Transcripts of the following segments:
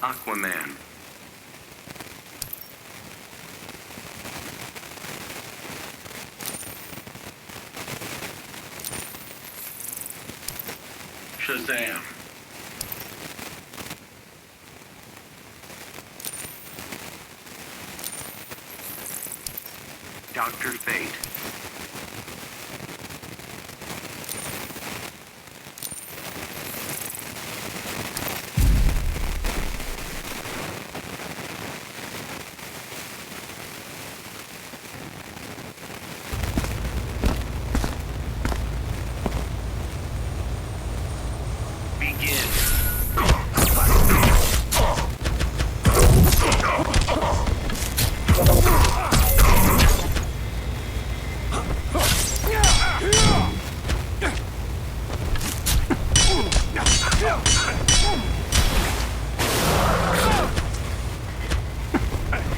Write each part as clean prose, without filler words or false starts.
Aquaman. Shazam. Dr.fate. Begin.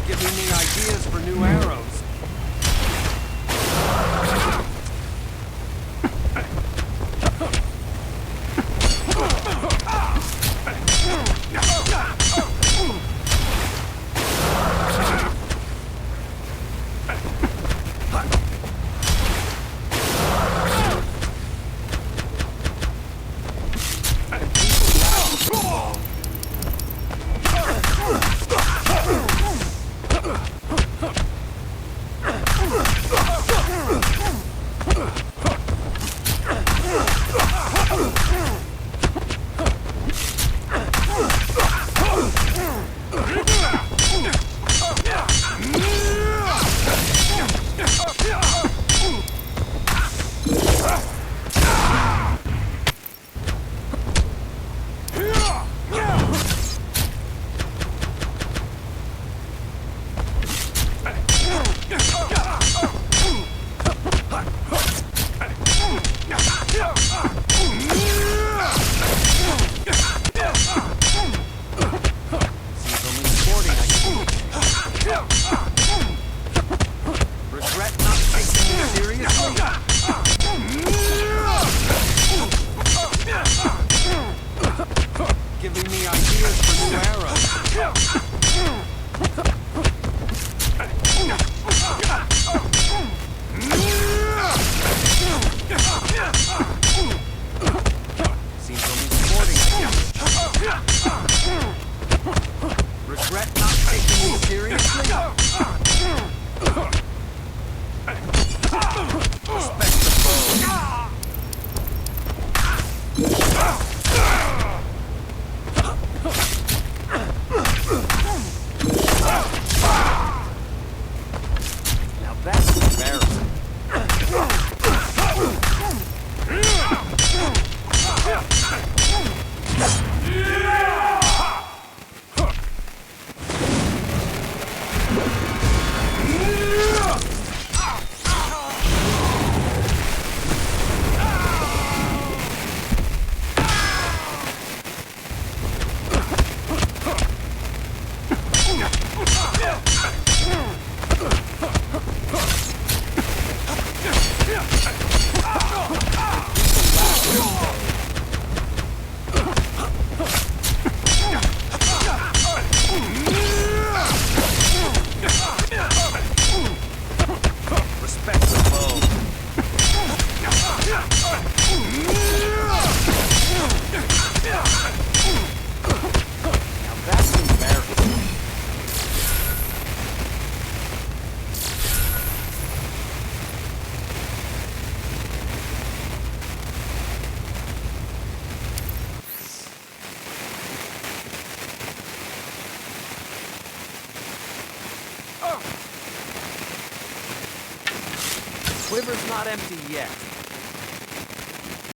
Giving me ideas for new arrows. Regret not taking me seriously? Giving me ideas for new arrows. Seems only sporting. Regret not taking me seriously? Respect the foe. Now that's embarrassing. Respect the foe. Now that's embarrassing. Quiver's not empty yet.